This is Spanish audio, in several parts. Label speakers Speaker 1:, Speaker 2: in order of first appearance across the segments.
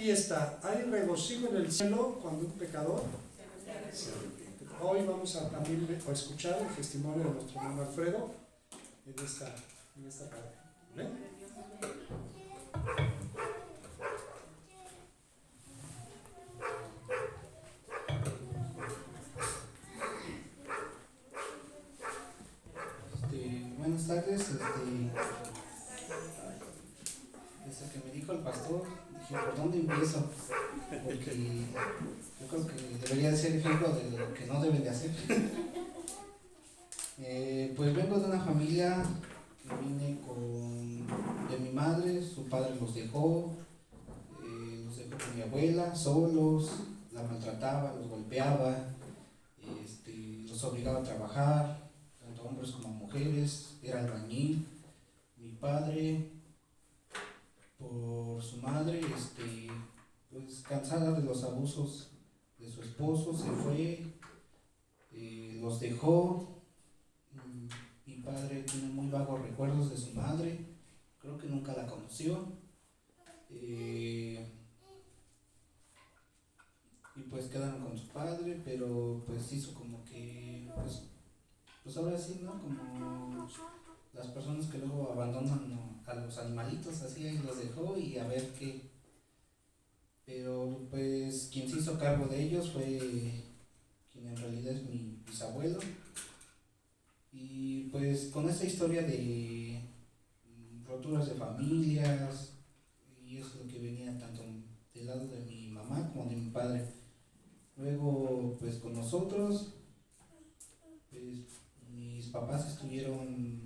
Speaker 1: aquí está, hay regocijo en el cielo cuando un pecador se arrepiente. Hoy vamos a también escuchar el testimonio de nuestro hermano Alfredo en esta parte. ¿Ven?
Speaker 2: Buenas tardes. Desde que me dijo el pastor, dije, ¿por dónde empiezo? Porque yo creo que debería ser ejemplo de lo que no deben de hacer. Pues vengo de una familia que vine de mi madre, su padre los dejó con mi abuela, solos, la maltrataba, los golpeaba, los obligaba a trabajar, tanto hombres como mujeres, era albañil. Mi padre, por su madre, pues cansada de los abusos de su esposo, se fue, los dejó. Mi padre tiene muy vagos recuerdos de su madre, creo que nunca la conoció. Y pues quedaron con su padre, pero pues hizo como que, pues ahora sí, ¿no? Como las personas que luego abandonan, ¿no?, a los animalitos, así, ahí los dejó y a ver qué. Pero pues quien se hizo cargo de ellos fue quien en realidad es mi bisabuelo. Y pues con esta historia de roturas de familias, y eso es lo que venía tanto del lado de mi mamá como de mi padre. Luego pues con nosotros, pues mis papás estuvieron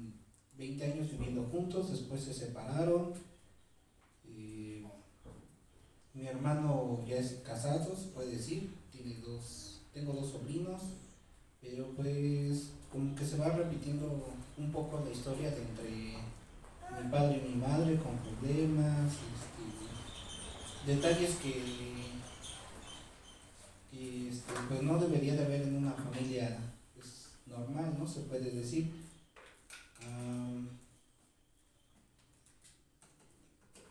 Speaker 2: 20 años viviendo juntos, después se separaron. Mi hermano ya es casado, se puede decir, tengo dos sobrinos, pero pues como que se va repitiendo un poco la historia de entre mi padre y mi madre, con problemas, detalles que pues no debería de haber en una familia pues, normal, ¿no? Se puede decir.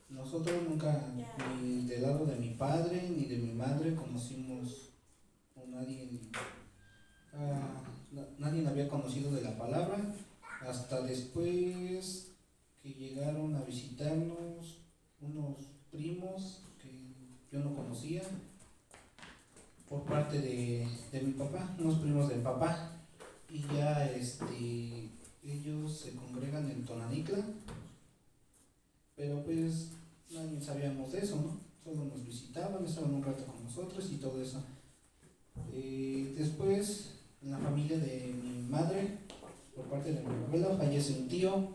Speaker 2: Nosotros nunca, ni del lado de mi padre ni de mi madre, conocimos a nadie. Nadie había conocido de la palabra hasta después que llegaron a visitarnos unos primos que yo no conocía por parte de mi papá, unos primos del papá, y ya ellos se congregan en Tonanicla, pero pues nadie sabíamos de eso, ¿no? Solo nos visitaban, estaban un rato con nosotros y todo eso. Después, en la familia de mi madre, por parte de mi abuela, fallece un tío,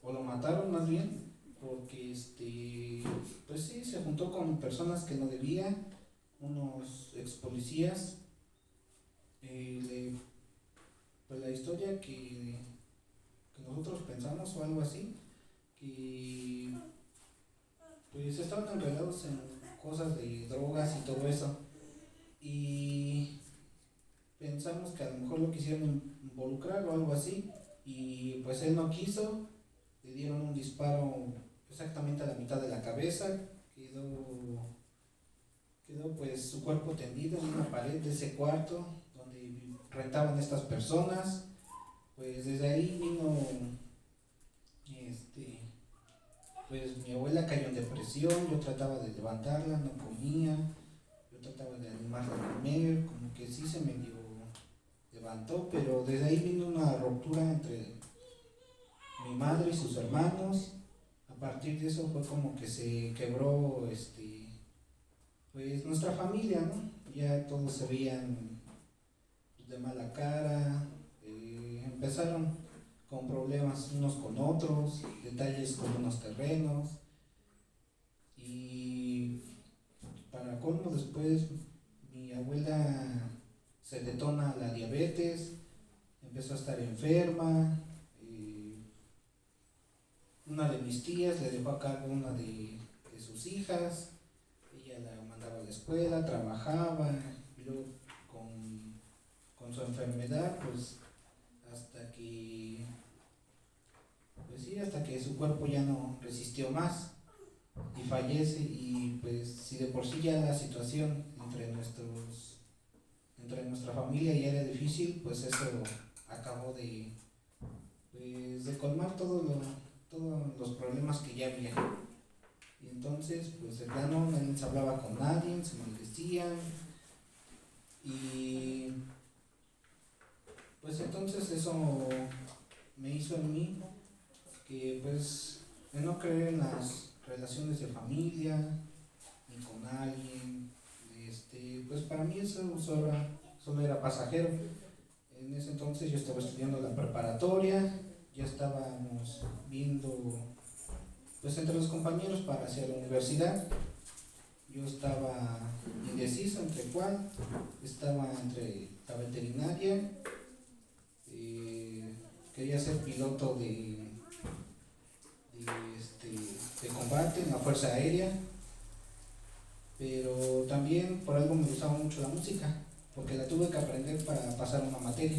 Speaker 2: o lo mataron más bien, porque pues sí, se juntó con personas que no debía, unos ex policías. Pues la historia que nosotros pensamos o algo así, que pues estaban enredados en cosas de drogas y todo eso, y pensamos que a lo mejor lo quisieron involucrar o algo así, y pues él no quiso, le dieron un disparo exactamente a la mitad de la cabeza, quedó pues su cuerpo tendido en una pared de ese cuarto donde rentaban estas personas. Pues desde ahí vino, pues mi abuela cayó en depresión, yo trataba de levantarla, no comía, yo trataba de animarla a comer, como que sí se medio levantó, pero desde ahí vino una ruptura entre mi madre y sus hermanos. A partir de eso fue como que se quebró pues nuestra familia, ¿no? Ya todos se veían de mala cara, empezaron con problemas unos con otros, detalles con unos terrenos, y para colmo después mi abuela se detona la diabetes, empezó a estar enferma. Una de mis tías le dejó a cargo una de sus hijas, ella la mandaba a la escuela, trabajaba, y luego con su enfermedad, pues hasta que su cuerpo ya no resistió más. y fallece, y pues si de por sí ya la situación entre nuestra familia ya era difícil, pues eso acabó de colmar todos los problemas que ya había. Y entonces, pues de plano, no se hablaba con nadie, se maldecían, y pues entonces eso me hizo en mí que pues de no creer en las relaciones de familia, ni con alguien, pues para mí eso solo era pasajero. En ese entonces yo estaba estudiando la preparatoria, ya estábamos viendo pues entre los compañeros para hacer la universidad. Yo estaba indeciso entre cuál, estaba entre la veterinaria, quería ser piloto de combate en la Fuerza Aérea, pero también por algo me gustaba mucho la música, porque la tuve que aprender para pasar una materia.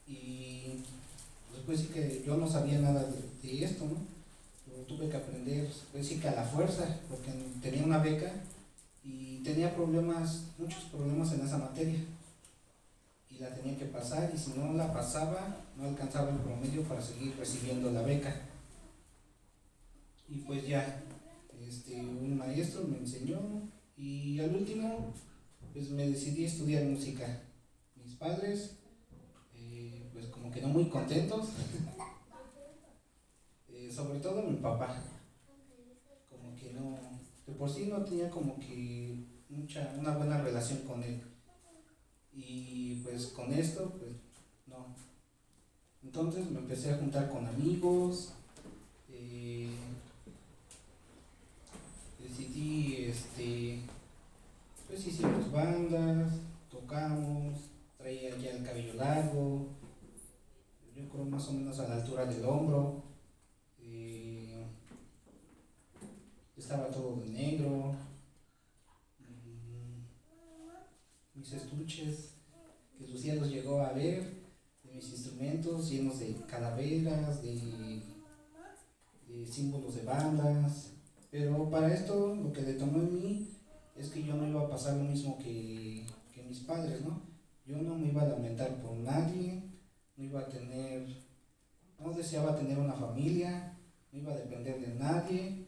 Speaker 2: Y después sí que yo no sabía nada de esto, ¿no? Lo tuve que aprender, pues sí que a la fuerza, porque tenía una beca y tenía muchos problemas en esa materia. Y la tenía que pasar, y si no la pasaba, no alcanzaba el promedio para seguir recibiendo la beca. Y pues ya, un maestro me enseñó, y al último, pues me decidí a estudiar música. Mis padres, pues como que no muy contentos, sobre todo mi papá, como que no, de por sí no tenía como que una buena relación con él. Y pues con esto, pues no. Entonces me empecé a juntar con amigos, decidí, pues hicimos bandas, tocamos, traía ya el cabello largo, yo creo más o menos a la altura del hombro, estaba todo de negro, mis estuches, que Lucía los llegó a ver, de mis instrumentos llenos de calaveras, de símbolos de bandas. Pero para esto lo que detonó en mí es que yo no iba a pasar lo mismo que mis padres, ¿no? Yo no me iba a lamentar por nadie, no deseaba tener una familia, no iba a depender de nadie.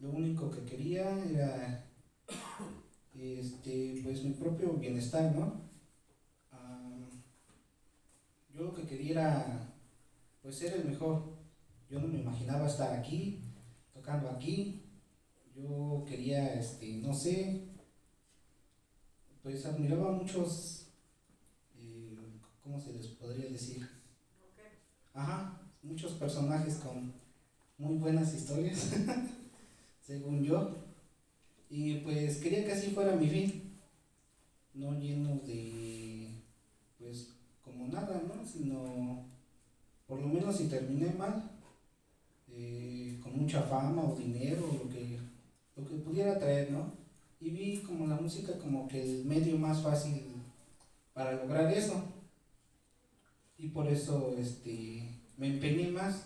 Speaker 2: Lo único que quería era pues mi propio bienestar, ¿no? Yo lo que quería era pues ser el mejor. Yo no me imaginaba estar aquí, tocando aquí. Yo quería, no sé, pues admiraba a muchos, ¿cómo se les podría decir? Ajá, muchos personajes con muy buenas historias, según yo. Y pues quería que así fuera mi fin, no lleno de, pues, como nada, ¿no? Sino, por lo menos si terminé mal, con mucha fama o dinero, lo que pudiera traer, ¿no? Y vi como la música como que el medio más fácil para lograr eso. Y por eso me empeñé más,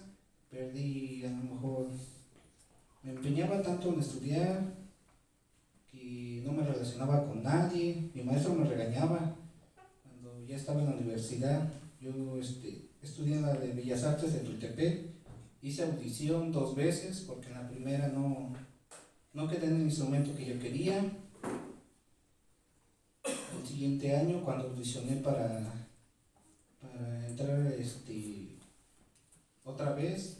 Speaker 2: perdí a lo mejor, me empeñaba tanto en estudiar que no me relacionaba con nadie, mi maestro me regañaba. Cuando ya estaba en la universidad, yo estudié en la de Bellas Artes de Tultepec, hice audición 2 veces porque en la primera no quedé en el instrumento que yo quería. El siguiente año, cuando audicioné para entrar otra vez,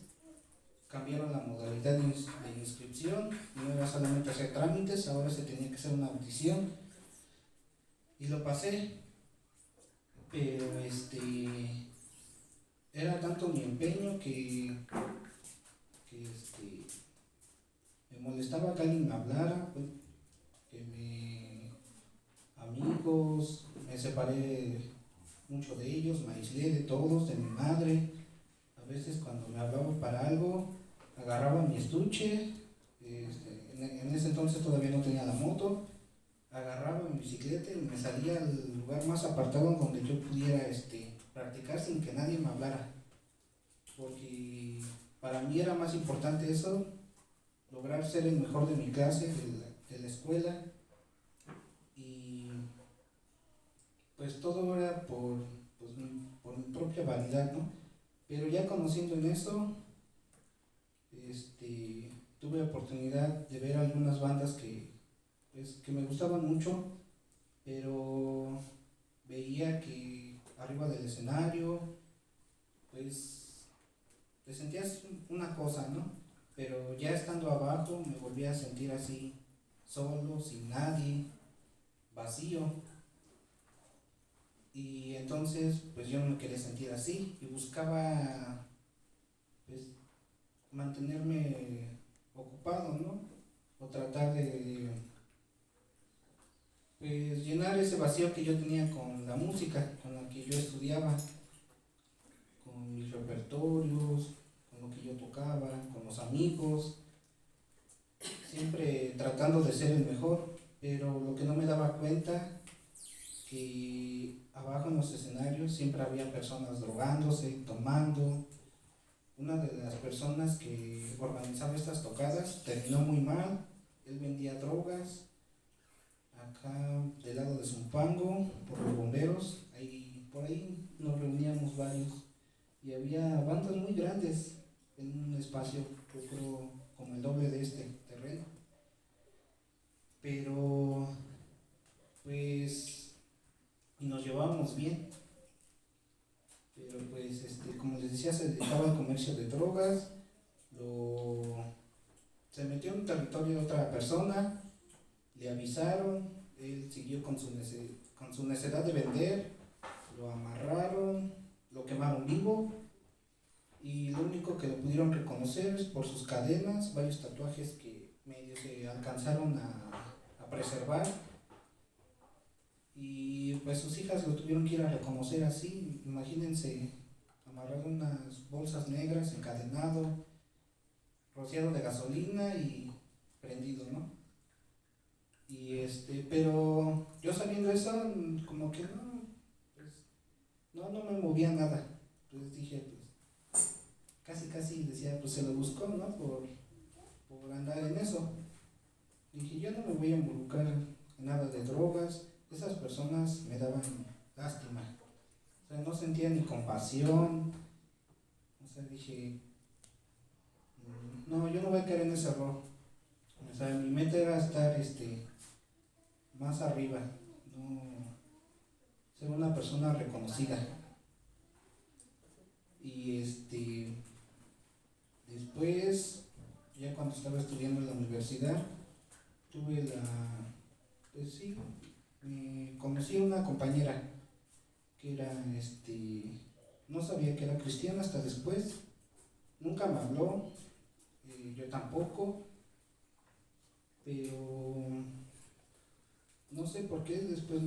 Speaker 2: cambiaron la modalidad de inscripción, no era solamente hacer trámites, ahora se tenía que hacer una audición, y lo pasé, pero era tanto mi empeño que me molestaba que alguien me hablara, pues, amigos, me separé mucho de ellos, me aislé de todos, de mi madre. A veces cuando me hablaban para algo, agarraba mi estuche, en ese entonces todavía no tenía la moto, agarraba mi bicicleta y me salía al lugar más apartado donde yo pudiera practicar sin que nadie me hablara, porque para mí era más importante eso lograr ser el mejor de mi clase, de la escuela, y pues todo era por mi propia vanidad, ¿no? Pero ya conociendo en eso, tuve oportunidad de ver algunas bandas que me gustaban mucho, pero veía que arriba del escenario, pues te sentías una cosa, ¿no? Pero ya estando abajo me volvía a sentir así, solo, sin nadie, vacío. Y entonces, pues yo no me quería sentir así y buscaba, pues, mantenerme ocupado, ¿no? O tratar de, pues, llenar ese vacío que yo tenía con la música, con la que yo estudiaba, con mis repertorios, con lo que yo tocaba, con los amigos, siempre tratando de ser el mejor, pero lo que no me daba cuenta que abajo en los escenarios siempre había personas drogándose, tomando. Una de las personas que organizaba estas tocadas terminó muy mal, él vendía drogas, acá del lado de Zumpango, por los bomberos, por ahí nos reuníamos varios y había bandas muy grandes en un espacio, yo creo como el doble de este terreno, pero pues nos llevábamos bien, pero pues como les decía, se dedicaba al comercio de drogas, se metió en un territorio de otra persona, le avisaron, él siguió con su necesidad de vender, lo amarraron, lo quemaron vivo y lo único que lo pudieron reconocer es por sus cadenas, varios tatuajes que medio se alcanzaron a preservar, y pues sus hijas lo tuvieron que ir a reconocer así, imagínense, amarrado en unas bolsas negras, encadenado, rociado de gasolina y prendido, ¿no? Y pero yo sabiendo eso, como que no, pues, no me movía nada. Entonces dije, pues, casi decía, pues se lo buscó, ¿no? Por andar en eso. Dije, yo no me voy a involucrar en nada de drogas, esas personas me daban lástima. O sea, no sentía ni compasión. O sea, dije, no, yo no voy a caer en ese error. O sea, mi meta era estar más arriba, no ser una persona reconocida. Y después, ya cuando estaba estudiando en la universidad, pues sí, conocí a una compañera que era, no sabía que era cristiana hasta después, nunca me habló, yo tampoco, pero no sé por qué después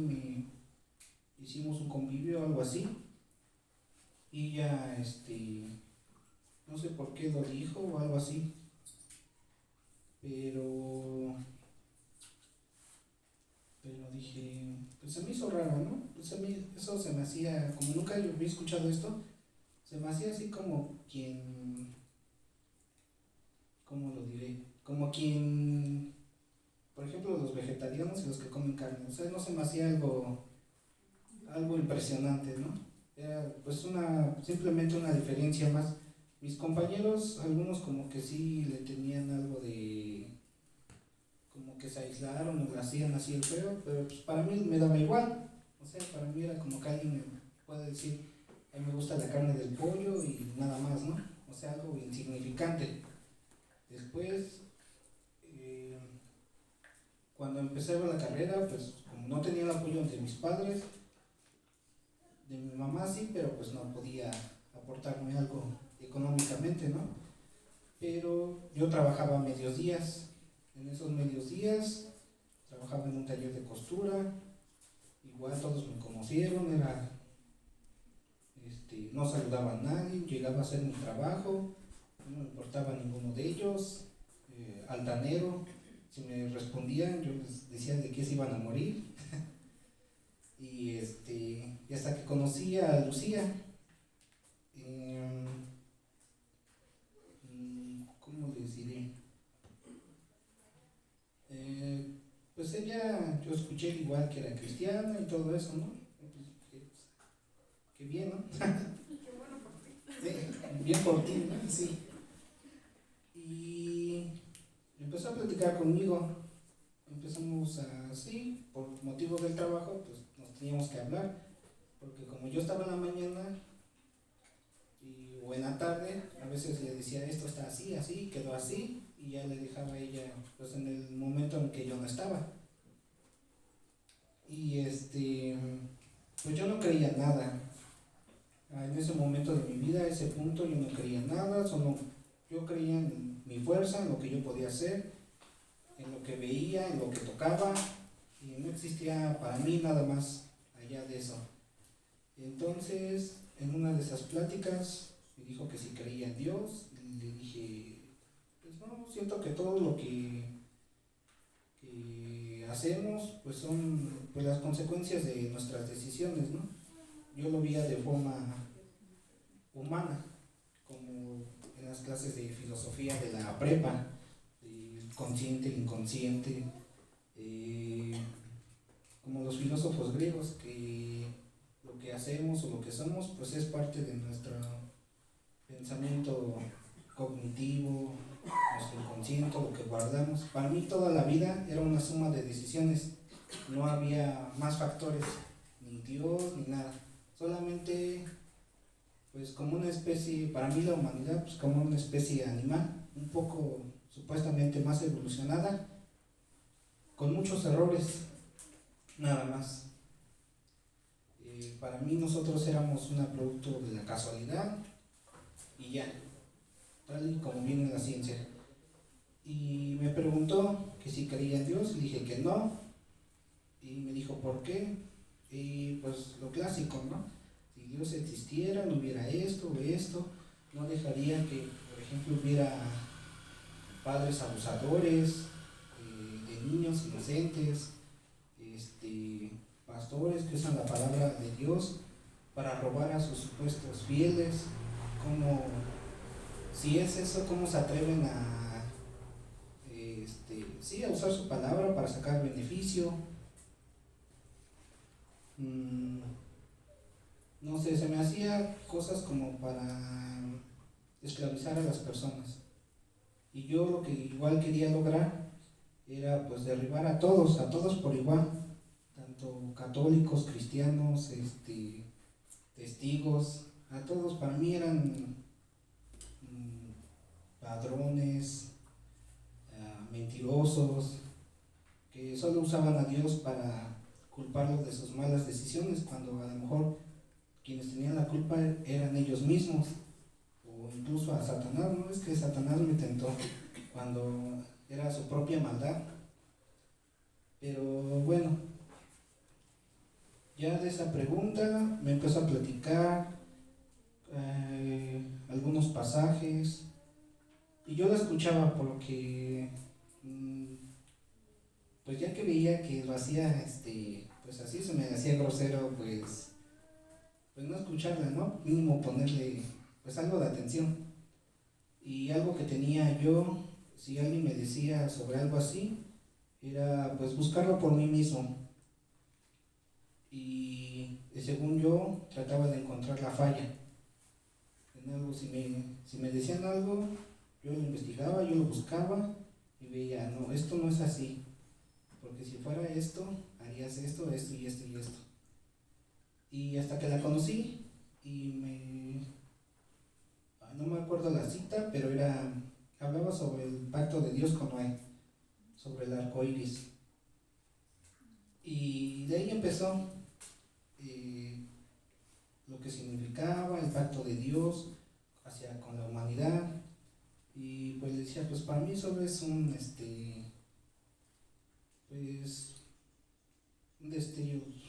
Speaker 2: hicimos un convivio o algo así, y ella, no sé por qué lo dijo o algo así, pero dije, pues se me hizo raro, ¿no? Pues a mí eso se me hacía, como nunca yo había escuchado esto, se me hacía así como quien, ¿cómo lo diré? Como quien, por ejemplo, los vegetarianos y los que comen carne, o sea, no se me hacía algo impresionante, ¿no? Era pues simplemente una diferencia más. Mis compañeros, algunos como que sí le tenían algo de, como que se aislaron o le hacían así el feo, pero pues para mí me daba igual. O sea, para mí era como que alguien me puede decir, a mí me gusta la carne del pollo y nada más, ¿no? O sea, algo insignificante. Después, cuando empecé a ver la carrera, pues como no tenía el apoyo de mis padres, de mi mamá sí, pero pues no podía aportarme algo económicamente, ¿no? Pero yo trabajaba medios días. En esos medios días trabajaba en un taller de costura, igual todos me conocieron, no saludaba a nadie, llegaba a hacer mi trabajo, no me importaba ninguno de ellos, altanero, si me respondían yo les decía de qué se iban a morir. Y hasta que conocí a Lucía, ¿cómo les diré? ella, yo escuché igual que era cristiana y todo eso, ¿no? Qué bien, ¿no?
Speaker 3: Qué bueno por ti.
Speaker 2: Sí, bien por ti, ¿no? Sí. Y empezó a platicar conmigo. Empezamos así, por motivo del trabajo, pues nos teníamos que hablar, porque como yo estaba en la mañana o en la tarde, a veces le decía esto está así, así, quedó así, y ya le dejaba a ella, pues en el momento en que yo no estaba. Y pues yo no creía nada. En ese momento de mi vida, a ese punto, yo no creía nada, solo yo creía en mi fuerza, en lo que yo podía hacer, en lo que veía, en lo que tocaba, y no existía para mí nada más allá de eso. Entonces, en una de esas pláticas, me dijo que si creía en Dios, y le dije, pues no, siento que todo lo que hacemos, pues son pues las consecuencias de nuestras decisiones, ¿no? Yo lo veía de forma humana, como en las clases de filosofía de la prepa, consciente, inconsciente, como los filósofos griegos, que lo que hacemos o lo que somos pues es parte de nuestro pensamiento cognitivo, nuestro inconsciente, lo que guardamos. Para mí toda la vida era una suma de decisiones, no había más factores, ni Dios ni nada, solamente pues como una especie, para mí la humanidad pues como una especie animal, un poco supuestamente más evolucionada, con muchos errores, nada más. Para mí nosotros éramos un producto de la casualidad y ya, tal y como viene la ciencia. Y me preguntó que si creía en Dios, y dije que no, y me dijo ¿por qué? Y pues lo clásico, ¿no? Si Dios existiera, no hubiera esto o esto, no dejaría que, por ejemplo, hubiera padres abusadores de niños inocentes, pastores que usan la palabra de Dios para robar a sus supuestos fieles. Como, si es eso, ¿cómo se atreven a, sí, a usar su palabra para sacar beneficio? No sé, se me hacía cosas como para esclavizar a las personas. Y yo lo que igual quería lograr era pues derribar a todos por igual, tanto católicos, cristianos, testigos, a todos. Para mí eran ladrones, mentirosos, que solo usaban a Dios para culparlos de sus malas decisiones, cuando a lo mejor quienes tenían la culpa eran ellos mismos, o incluso a Satanás. No es que Satanás me tentó cuando era su propia maldad. Pero bueno, ya de esa pregunta me empezó a platicar algunos pasajes, y yo la escuchaba porque pues ya que veía que lo hacía pues así, se me hacía grosero, pues no escucharla, ¿no? Mínimo ponerle pues algo de atención. Y algo que tenía yo, si alguien me decía sobre algo así, era pues buscarlo por mí mismo. Y según yo trataba de encontrar la falla en algo. Si me decían algo, yo lo investigaba, yo lo buscaba y veía, no, esto no es así, porque si fuera esto, harías esto, esto y esto y esto. Y hasta que la conocí y no me acuerdo la cita, pero hablaba sobre el pacto de Dios con Noé, sobre el arco iris. Y de ahí empezó lo que significaba el pacto de Dios con la humanidad. Y pues le decía, pues para mí solo es un destello,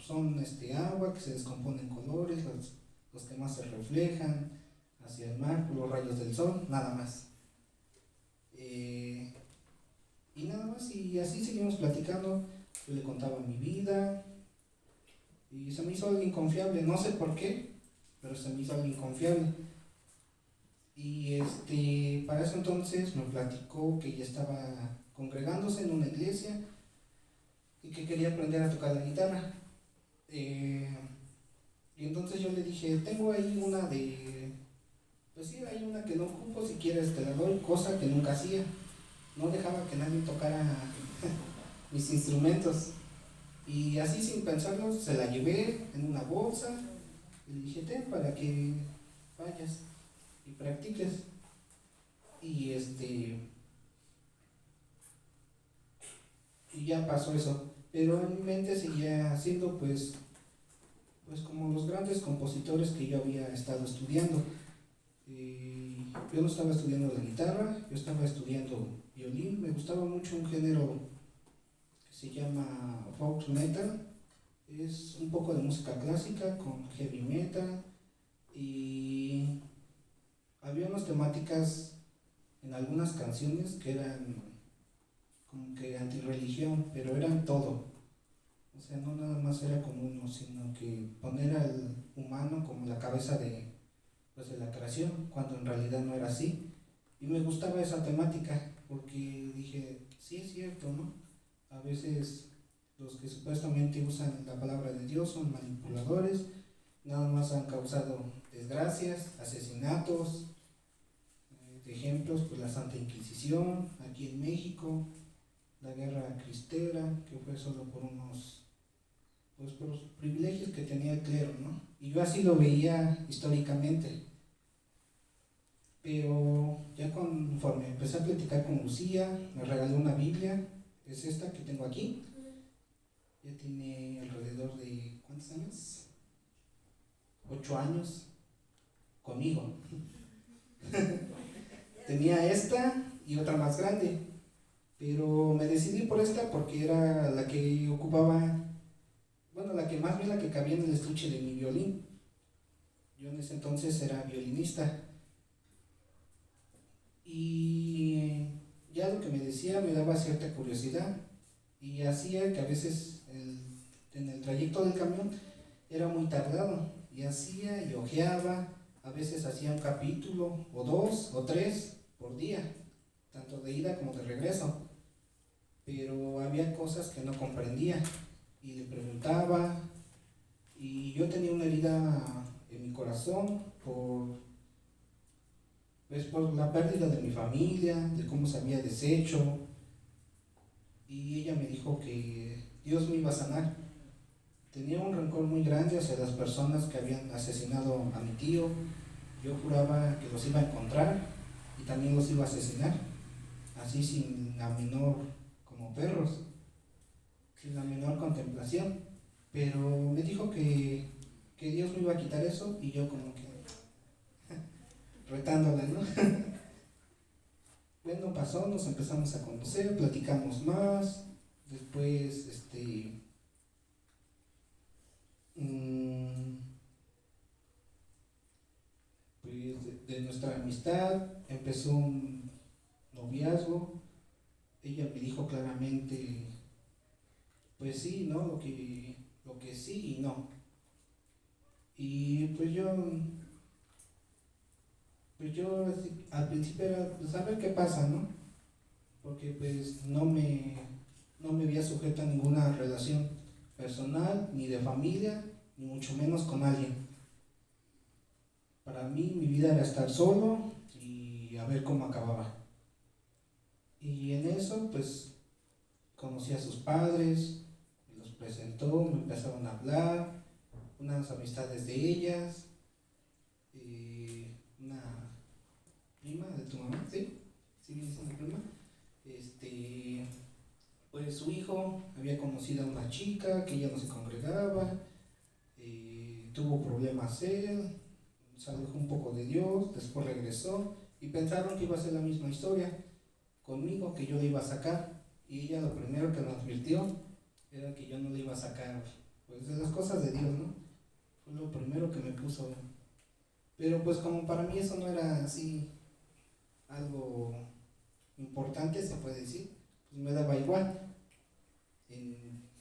Speaker 2: son agua que se descompone en colores, los que más se reflejan hacia el mar, los rayos del sol, nada más. Y nada más, y así seguimos platicando. Yo le contaba mi vida y se me hizo alguien confiable, no sé por qué, pero se me hizo alguien confiable. Y para eso entonces me platicó que ella estaba congregándose en una iglesia, y que quería aprender a tocar la guitarra. Y entonces yo le dije, tengo ahí una de, pues sí, hay una que no ocupo, si quieres te la doy, cosa que nunca hacía. No dejaba que nadie tocara mis instrumentos. Y así sin pensarlo, se la llevé en una bolsa y le dije, ten para que vayas y practiques. Y y ya pasó eso. Pero en mi mente seguía haciendo pues como los grandes compositores que yo había estado estudiando. Yo no estaba estudiando la guitarra, yo estaba estudiando violín. Me gustaba mucho un género que se llama folk metal. Es un poco de música clásica con heavy metal, y había unas temáticas en algunas canciones que eran como que antirreligión, pero eran todo. O sea, no nada más era como uno, sino que poner al humano como la cabeza de, pues, de la creación, cuando en realidad no era así. Y me gustaba esa temática, porque dije, sí es cierto, ¿no? A veces los que supuestamente usan la palabra de Dios son manipuladores, nada más han causado desgracias, asesinatos. De ejemplos, pues la Santa Inquisición aquí en México, la Guerra Cristera, que fue solo por unos, pues por los privilegios que tenía el clero, ¿no? Y yo así lo veía históricamente. Pero ya conforme empecé a platicar con Lucía, me regaló una Biblia, es esta que tengo aquí. Ya tiene alrededor de, ¿cuántos años? 8 años conmigo. Tenía esta y otra más grande, pero me decidí por esta porque era la que ocupaba, bueno, la que más bien la que cabía en el estuche de mi violín. Yo en ese entonces era violinista, y ya lo que me decía me daba cierta curiosidad, y hacía que a veces en el trayecto del camión era muy tardado, y hacía y hojeaba. A veces hacía un capítulo, o 2, o 3 por día, tanto de ida como de regreso. Pero había cosas que no comprendía, y le preguntaba, y yo tenía una herida en mi corazón por la pérdida de mi familia, de cómo se había deshecho, y ella me dijo que Dios me iba a sanar. Tenía un rencor muy grande hacia las personas que habían asesinado a mi tío. Yo juraba que los iba a encontrar y también los iba a asesinar, así sin la menor, como perros, sin la menor contemplación. Pero me dijo que Dios me iba a quitar eso, y yo como que retándola, ¿no? Bueno, pasó, nos empezamos a conocer, platicamos más. Después, pues de nuestra amistad empezó un noviazgo. Ella me dijo claramente, pues sí, ¿no? Lo que sí y no. Y al principio era, pues a ver qué pasa, ¿no? Porque pues no me había sujeto a ninguna relación personal, ni de familia, ni mucho menos con alguien. Para mí, mi vida era estar solo y a ver cómo acababa. Y en eso, pues, conocí a sus padres, me los presentó, me empezaron a hablar, unas amistades de ellas, una prima de tu mamá, ¿sí? ¿Sí viene siendo prima? Pues su hijo había conocido a una chica que ya no se congregaba, tuvo problemas él, se alejó un poco de Dios, después regresó, y pensaron que iba a ser la misma historia conmigo, que yo le iba a sacar, y ella lo primero que me advirtió era que yo no le iba a sacar, pues, de las cosas de Dios, ¿no? Fue lo primero que me puso. Pero pues como para mí eso no era así algo importante, se puede decir, pues me daba igual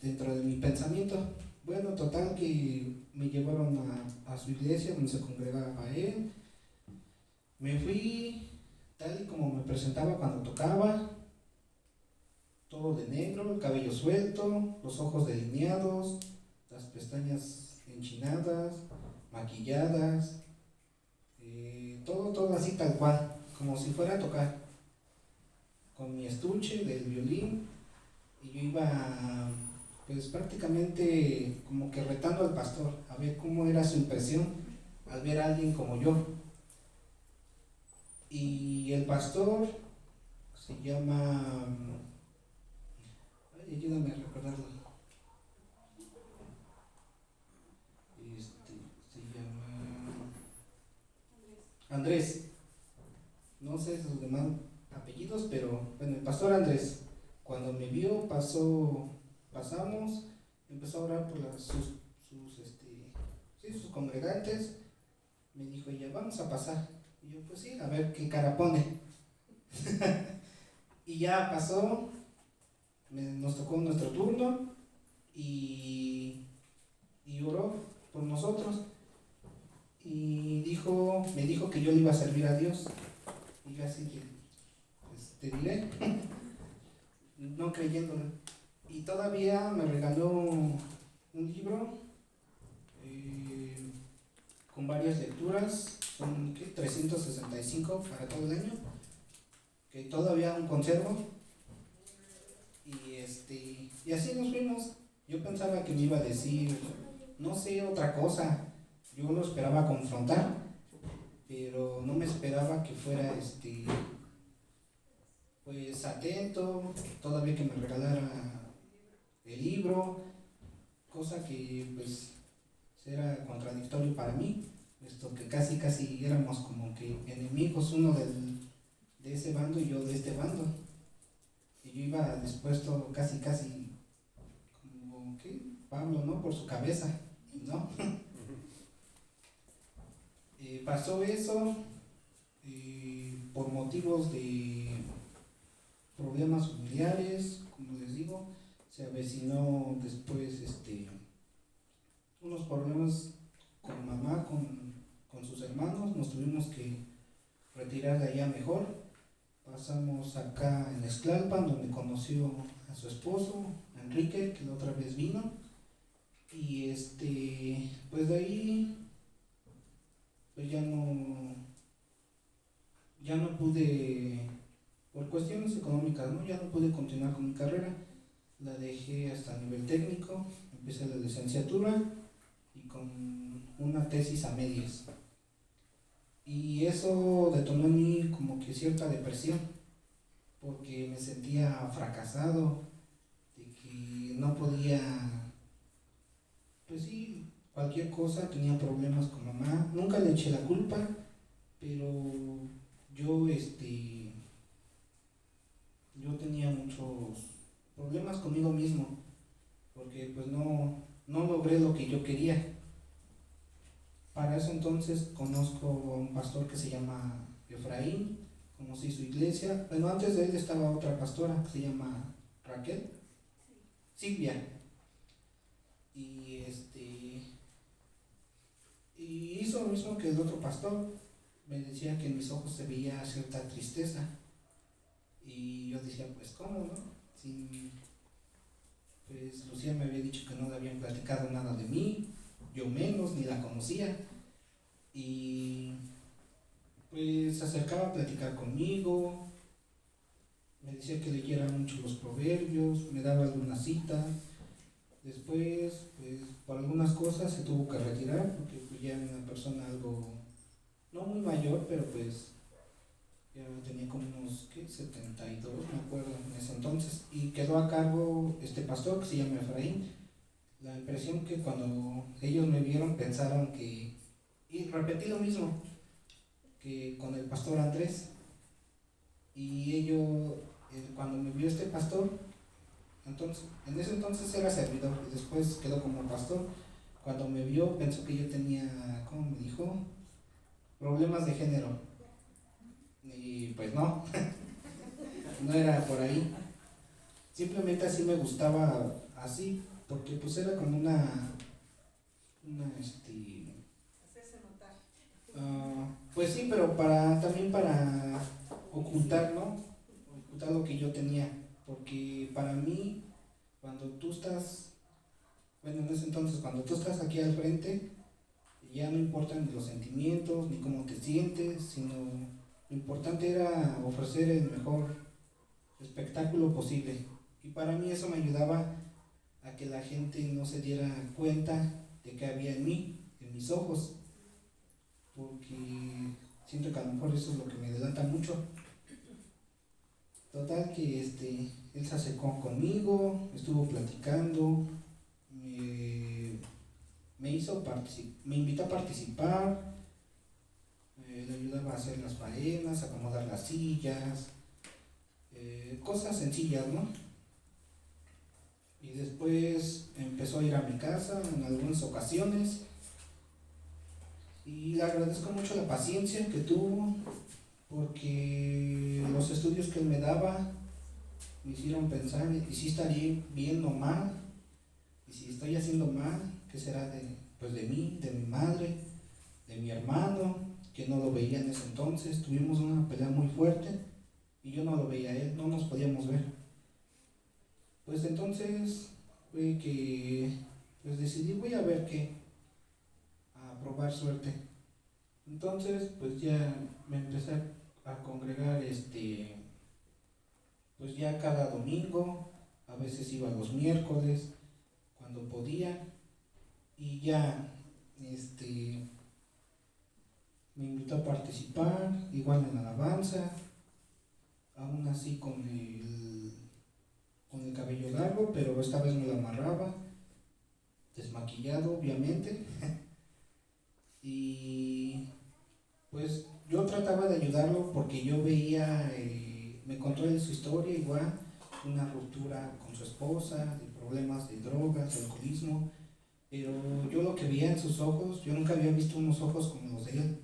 Speaker 2: dentro de mi pensamiento. Bueno, total que me llevaron a su iglesia donde se congregaba él. Me fui tal y como me presentaba cuando tocaba. todo de negro, el cabello suelto, los ojos delineados, las pestañas enchinadas, maquilladas, todo así tal cual, como si fuera a tocar, con mi estuche del violín, y yo iba pues prácticamente como que retando al pastor, a ver cómo era su impresión al ver a alguien como yo. Y el pastor se llama, ay, ayúdame a recordarlo, se llama Andrés, no sé sus demás apellidos, pero bueno, el pastor Andrés, cuando me vio, pasamos, empezó a orar por sus congregantes, me dijo ella, vamos a pasar, y yo pues sí, a ver qué cara pone, y ya pasó, nos tocó nuestro turno, y oró por nosotros, y me dijo que yo le iba a servir a Dios, y yo así que, pues te diré, no creyéndolo. Y todavía me regaló un libro con varias lecturas, son 365 para todo el año, que todavía aún conservo. Y así nos fuimos. Yo pensaba que me iba a decir, no sé, otra cosa. Yo lo esperaba confrontar, pero no me esperaba que fuera pues atento, todavía que me regalara el libro, cosa que pues era contradictorio para mí, puesto que casi éramos como que enemigos, uno de ese bando y yo de este bando, y yo iba dispuesto casi como que Pablo, ¿no? Por su cabeza, ¿no? Pasó eso por motivos de problemas familiares, como les digo, se avecinó después unos problemas con mamá, con sus hermanos, nos tuvimos que retirar de allá mejor, pasamos acá en Esclalpan, donde conoció a su esposo, a Enrique, que la otra vez vino, y pues de ahí pues ya no pude, por cuestiones económicas, ¿no? Ya no pude continuar con mi carrera, la dejé hasta nivel técnico, empecé la licenciatura y con una tesis a medias. Y eso detonó en mí como que cierta depresión, porque me sentía fracasado, de que no podía, pues sí, cualquier cosa, tenía problemas con mamá, nunca le eché la culpa, pero yo tenía muchos problemas conmigo mismo, porque pues no logré lo que yo quería. Para eso entonces conozco a un pastor que se llama Efraín, conocí su iglesia, bueno, antes de él estaba otra pastora que se llama Raquel, Silvia, y y hizo lo mismo que el otro pastor, me decía que en mis ojos se veía cierta tristeza, y yo decía, pues ¿cómo, no? Pues Lucía me había dicho que no le habían platicado nada de mí, yo menos, ni la conocía, y pues se acercaba a platicar conmigo, me decía que leyera mucho los proverbios, me daba algunas citas, después pues por algunas cosas se tuvo que retirar, porque pues, ya era una persona algo, no muy mayor, pero pues ya tenía como unos 72, me acuerdo, en ese entonces, y quedó a cargo este pastor que se llama Efraín. La impresión que cuando ellos me vieron pensaron que, y repetí lo mismo que con el pastor Andrés, y ellos, cuando me vio este pastor, entonces, en ese entonces era servidor y después quedó como pastor, cuando me vio pensó que yo tenía, ¿cómo me dijo? Problemas de género, y pues no, no era por ahí, simplemente así me gustaba así, porque pues era como
Speaker 3: Hacerse notar.
Speaker 2: pues sí, pero también para ocultar, ¿no? Ocultar lo que yo tenía. porque para mí, cuando tú estás, bueno, en ese entonces, cuando tú estás aquí al frente, ya no importan ni los sentimientos, ni cómo te sientes, sino lo importante era ofrecer el mejor espectáculo posible. Y para mí eso me ayudaba a que la gente no se diera cuenta de que había en mí, en mis ojos, porque siento que a lo mejor eso es lo que me delata mucho. Total que él se acercó conmigo, estuvo platicando, me invitó a participar, le ayudaba a hacer las faenas, a acomodar las sillas, cosas sencillas, ¿no? Y después empezó a ir a mi casa en algunas ocasiones y le agradezco mucho la paciencia que tuvo, porque los estudios que él me daba me hicieron pensar, y si estaría bien o mal, y si estoy haciendo mal, ¿qué será de mí, de mi madre, de mi hermano, que no lo veía en ese entonces? Tuvimos una pelea muy fuerte y yo no lo veía a él, no nos podíamos ver. Pues entonces fue que pues decidí, voy a ver qué, a probar suerte. Entonces pues ya me empecé a congregar pues ya cada domingo, a veces iba los miércoles cuando podía, y ya me invitó a participar igual en alabanza, aún así con el cabello largo, pero esta vez me lo amarraba, desmaquillado obviamente. Y pues yo trataba de ayudarlo porque yo veía, me contó él su historia igual, una ruptura con su esposa, de problemas de drogas, de alcoholismo, pero yo lo que veía en sus ojos, yo nunca había visto unos ojos como los de él,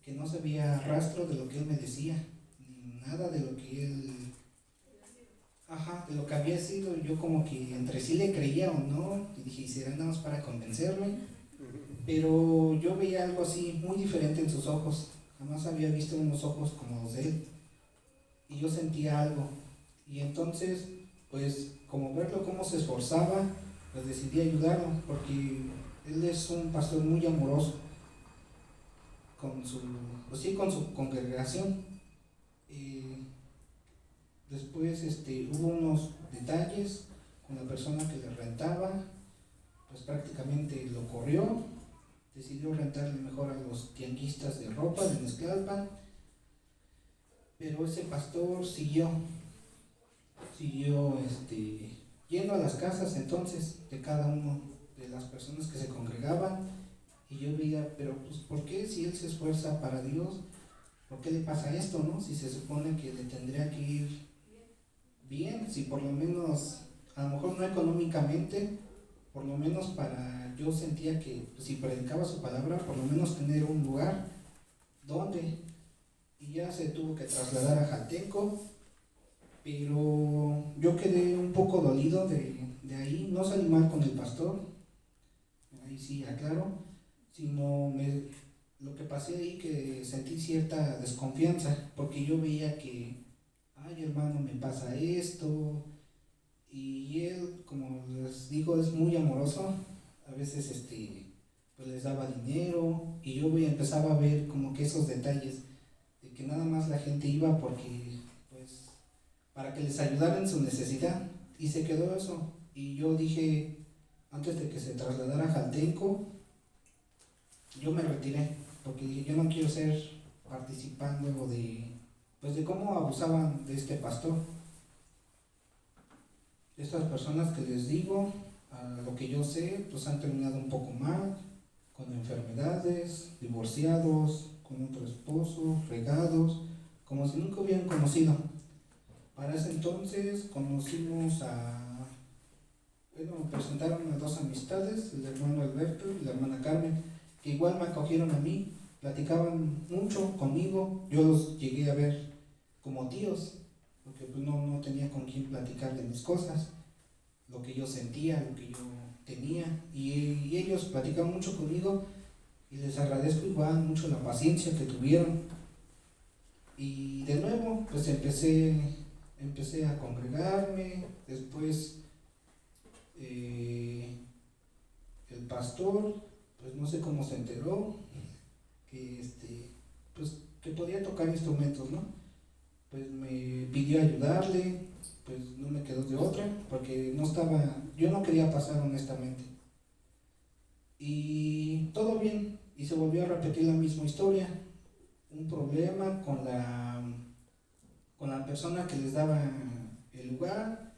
Speaker 2: que no se veía rastro de lo que él me decía, ni nada de lo que él, de lo que había sido. Yo como que entre sí le creía o no, y dije, ¿será nada más para convencerme? Pero yo veía algo así muy diferente en sus ojos, jamás había visto unos ojos como los de él, y yo sentía algo, y entonces pues como verlo cómo se esforzaba, pues decidí ayudarlo, porque él es un pastor muy amoroso con su congregación. Después hubo unos detalles con la persona que le rentaba, pues prácticamente lo corrió, decidió rentarle mejor a los tianguistas de ropa de Mezclalpan, pero ese pastor siguió yendo a las casas entonces de cada uno de las personas que se congregaban, y yo veía, pero pues ¿por qué, si él se esfuerza para Dios, por qué le pasa esto, no? Si se supone que le tendría que ir bien, si por lo menos, a lo mejor no económicamente, por lo menos yo sentía que si predicaba su palabra, por lo menos tener un lugar donde, y ya se tuvo que trasladar a Jaltenco, pero yo quedé un poco dolido de ahí. No salí mal con el pastor, ahí sí aclaro, sino lo que pasé ahí, que sentí cierta desconfianza, porque yo veía que, ay hermano, me pasa esto, y él, como les digo, es muy amoroso, a veces pues les daba dinero, y yo empezaba a ver como que esos detalles, de que nada más la gente iba porque, pues, para que les ayudara en su necesidad, y se quedó eso. Y yo dije, antes de que se trasladara a Jaltenco, yo me retiré, porque dije, yo no quiero ser participando de cómo abusaban de este pastor. Estas personas que les digo, a lo que yo sé, pues han terminado un poco mal, con enfermedades, divorciados, con otro esposo, regados, como si nunca hubieran conocido. Para ese entonces conocimos me presentaron a dos amistades, el hermano Alberto y la hermana Carmen, que igual me acogieron a mí, platicaban mucho conmigo, yo los llegué a ver como tíos, porque pues no tenía con quién platicar de mis cosas, lo que yo sentía, lo que yo tenía, y ellos platicaban mucho conmigo, y les agradezco igual mucho la paciencia que tuvieron. Y de nuevo pues empecé empecé a congregarme, después el pastor, pues no sé cómo se enteró, que pues que podía tocar instrumentos, ¿no? Pues me pidió ayudarle, pues no me quedó de otra, porque yo no quería pasar honestamente. Y todo bien, y se volvió a repetir la misma historia, un problema con la persona que les daba el lugar,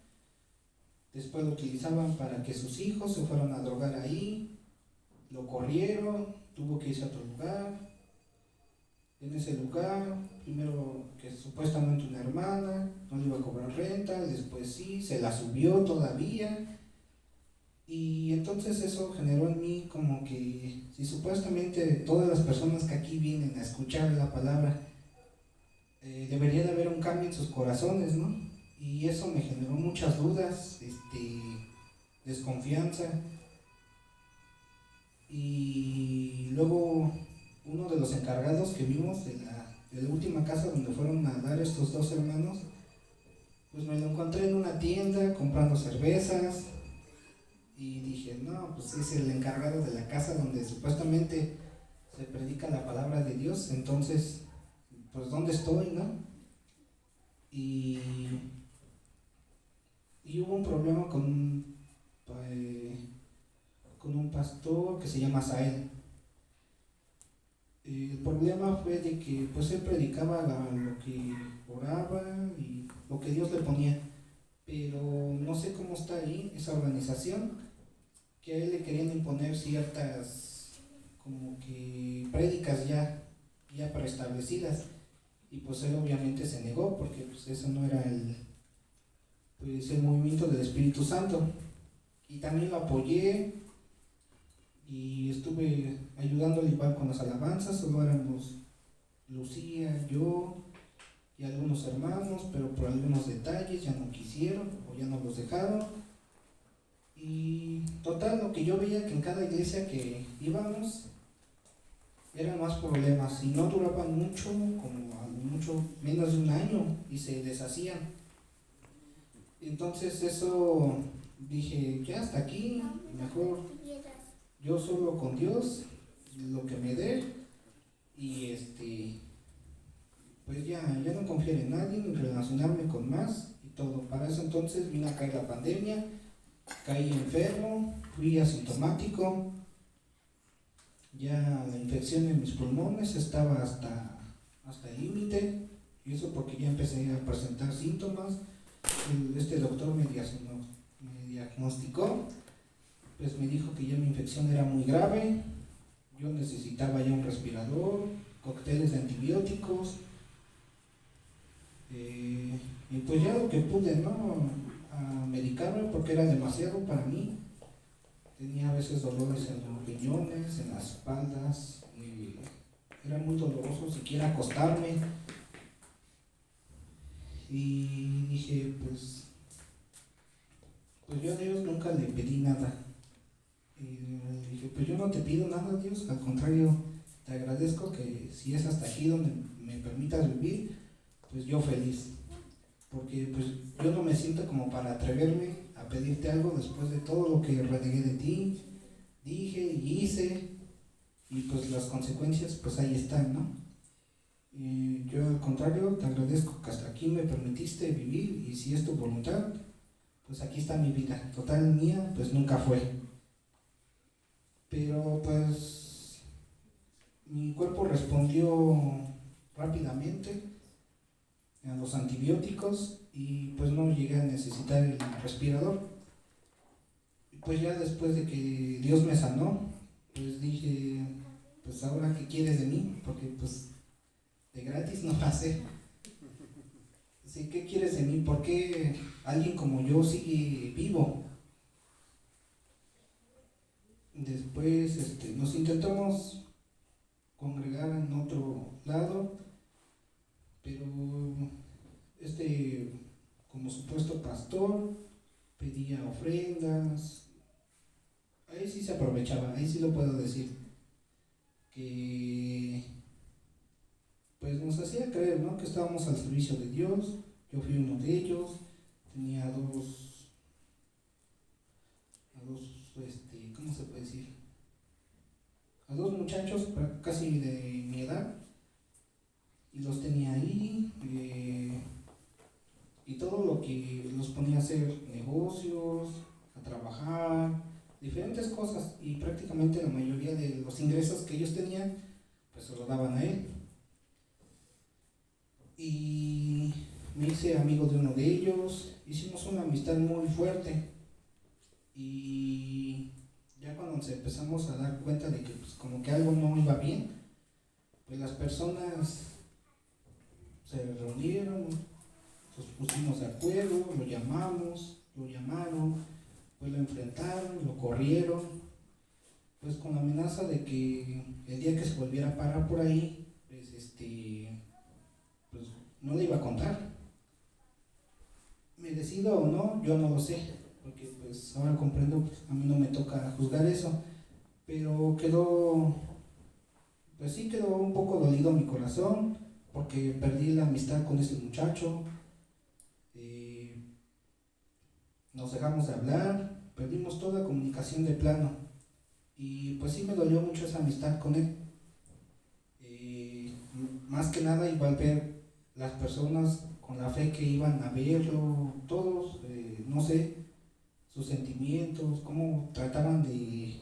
Speaker 2: después lo utilizaban para que sus hijos se fueran a drogar ahí, lo corrieron, tuvo que irse a otro lugar. En ese lugar, primero que supuestamente una hermana no le iba a cobrar renta, después sí, se la subió todavía, y entonces eso generó en mí como que si supuestamente todas las personas que aquí vienen a escuchar la palabra, debería de haber un cambio en sus corazones, ¿no? Y eso me generó muchas dudas, desconfianza, y luego uno de los encargados que vimos de la última casa donde fueron a dar estos dos hermanos, pues me lo encontré en una tienda comprando cervezas, y dije, no, pues es el encargado de la casa donde supuestamente se predica la palabra de Dios, entonces, pues ¿dónde estoy, no? Y hubo un problema con un pastor que se llama Sael. El problema fue de que pues él predicaba lo que oraba y lo que Dios le ponía, pero no sé cómo está ahí esa organización, que a él le querían imponer ciertas como que prédicas ya preestablecidas, y pues él obviamente se negó porque pues eso no era el movimiento del Espíritu Santo, y también lo apoyé y estuve ayudándole igual con las alabanzas. Solo éramos Lucía, yo y algunos hermanos, pero por algunos detalles ya no quisieron o ya no los dejaron. Y total, lo que yo veía que en cada iglesia que íbamos eran más problemas y no duraban mucho, como a mucho menos de un año, y se deshacían. Entonces eso dije, ya hasta aquí, mejor yo solo con Dios, lo que me dé, y pues ya no confiar en nadie, ni relacionarme con más y todo. Para eso entonces vino a caer la pandemia, caí enfermo, fui asintomático, ya la infección en mis pulmones estaba hasta el límite, y eso porque ya empecé a presentar síntomas. Este doctor me diagnosticó, pues me dijo que ya mi infección era muy grave, yo necesitaba ya un respirador, cócteles de antibióticos, y pues ya lo que pude, ¿no? A medicarme porque era demasiado para mí. Tenía a veces dolores en los riñones, en las espaldas, era muy doloroso siquiera acostarme, y dije, pues yo a Dios nunca le pedí nada. Y dije, pues yo no te pido nada, Dios, al contrario, te agradezco que si es hasta aquí donde me permitas vivir, pues yo feliz, porque pues yo no me siento como para atreverme a pedirte algo después de todo lo que renegué de ti, dije y hice, y pues las consecuencias pues ahí están, ¿no? Y yo al contrario te agradezco que hasta aquí me permitiste vivir, y si es tu voluntad, pues aquí está mi vida, total mía pues nunca fue. Pero pues mi cuerpo respondió rápidamente a los antibióticos, y pues no llegué a necesitar el respirador. Y pues ya después de que Dios me sanó, pues dije, pues ahora qué quieres de mí, porque pues de gratis no pasé. Así, ¿qué quieres de mí? ¿Por qué alguien como yo sigue vivo? Después nos intentamos congregar en otro lado, pero como supuesto pastor pedía ofrendas. Ahí sí se aprovechaba, ahí sí lo puedo decir, que pues nos hacía creer, ¿no?, que estábamos al servicio de Dios. yo fui uno de ellos, tenía a dos, ¿cómo se puede decir? A dos muchachos casi de mi edad, y los tenía ahí, y todo lo que los ponía a hacer negocios, a trabajar, diferentes cosas, y prácticamente la mayoría de los ingresos que ellos tenían, pues se lo daban a él. Y me hice amigo de uno de ellos, hicimos una amistad muy fuerte, y ya cuando nos empezamos a dar cuenta de que pues, como que algo no iba bien, pues las personas se reunieron, nos pusimos de acuerdo, lo llamamos, lo llamaron, pues lo enfrentaron, lo corrieron, pues con la amenaza de que el día que se volviera a parar por ahí, pues no le iba a contar. ¿Me decido o no? Yo no lo sé, porque pues ahora comprendo, pues, a mí no me toca juzgar eso, pero pues sí quedó un poco dolido mi corazón, porque perdí la amistad con este muchacho, nos dejamos de hablar, perdimos toda comunicación de plano, y pues sí me dolió mucho esa amistad con él. Más que nada iba a ver las personas con la fe que iban a verlo, todos, no sé, sus sentimientos, cómo trataban de,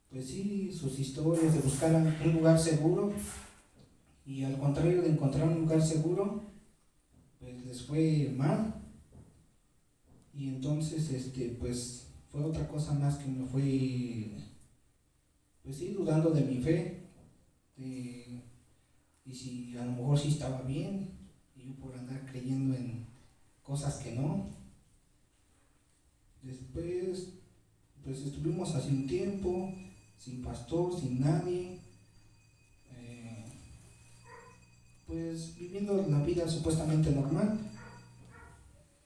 Speaker 2: pues sí, sus historias, de buscar un lugar seguro, y al contrario de encontrar un lugar seguro, pues les fue mal, y entonces, pues fue otra cosa más que me fue, pues sí, dudando de mi fe, y si a lo mejor sí estaba bien, y yo por andar creyendo en cosas que no. Después, pues estuvimos así un tiempo, sin pastor, sin nadie, pues viviendo la vida supuestamente normal,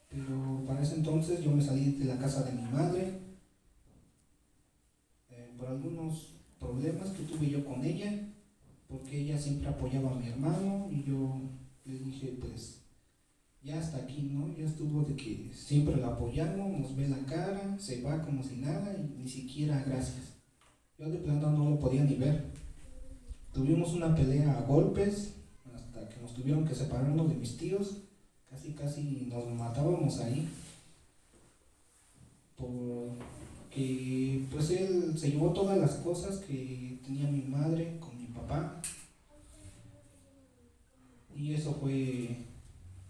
Speaker 2: pero para ese entonces yo me salí de la casa de mi madre, por algunos problemas que tuve yo con ella, porque ella siempre apoyaba a mi hermano, y yo le dije, pues ya hasta aquí, ¿no? Ya estuvo de que siempre la apoyamos, nos ve la cara, se va como si nada, y ni siquiera gracias. Yo de plano no lo podía ni ver. Tuvimos una pelea a golpes, hasta que nos tuvieron que separarnos de mis tíos, casi nos matábamos ahí, porque pues él se llevó todas las cosas que tenía mi madre con mi papá, y eso fue,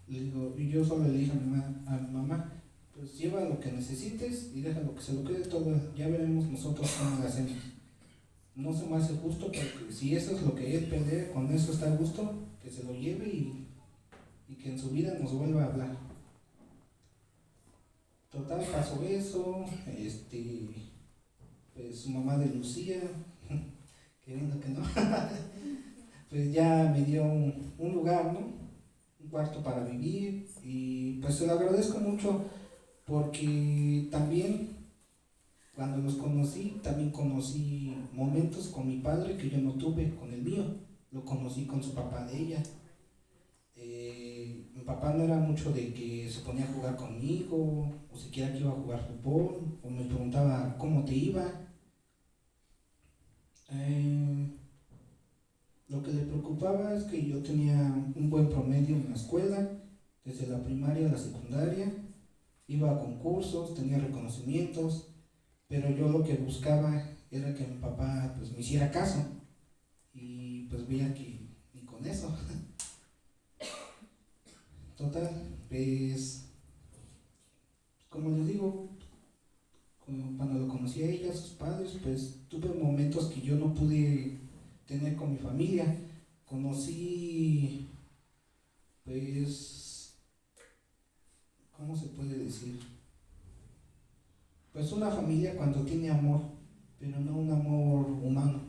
Speaker 2: y yo solo le dije a mi mamá, pues lleva lo que necesites y déjalo que se lo quede todo, ya veremos nosotros cómo lo hacemos. No se me hace justo, porque si eso es lo que él pelea, con eso está a gusto, que se lo lleve, y que en su vida nos vuelva a hablar. Total, pasó eso, pues su mamá de Lucía, queriendo que no, pues ya me dio un lugar, ¿no? Un cuarto para vivir, y pues se lo agradezco mucho, porque también cuando los conocí, también conocí momentos con mi padre que yo no tuve con el mío, lo conocí con su papá de ella. Mi papá no era mucho de que se ponía a jugar conmigo, o siquiera que iba a jugar fútbol, o me preguntaba cómo te iba. Lo que le preocupaba es que yo tenía un buen promedio en la escuela, desde la primaria a la secundaria, iba a concursos, tenía reconocimientos, pero yo lo que buscaba era que mi papá pues me hiciera caso, y pues veía que ni con eso. Total, pues como les digo, cuando lo conocí a ella, a sus padres, pues tuve momentos que yo no pude tener con mi familia. Conocí, pues, ¿cómo se puede decir? Pues una familia cuando tiene amor, pero no un amor humano,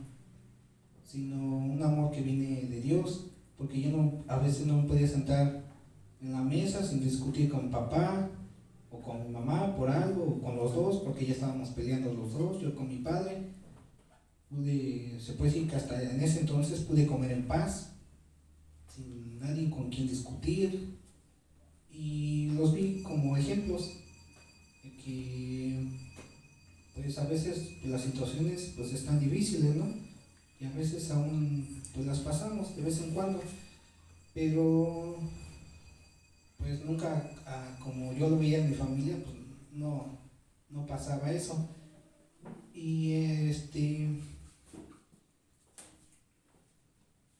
Speaker 2: sino un amor que viene de Dios, porque yo a veces no me podía sentar en la mesa sin discutir con papá o con mi mamá por algo, o con los dos, porque ya estábamos peleando los dos, yo con mi padre. Se puede decir que hasta en ese entonces pude comer en paz, sin nadie con quien discutir. y los vi como ejemplos de que pues a veces las situaciones pues están difíciles, ¿no? Y a veces aún pues las pasamos de vez en cuando, pero pues nunca como yo lo veía en mi familia, pues no pasaba eso. Y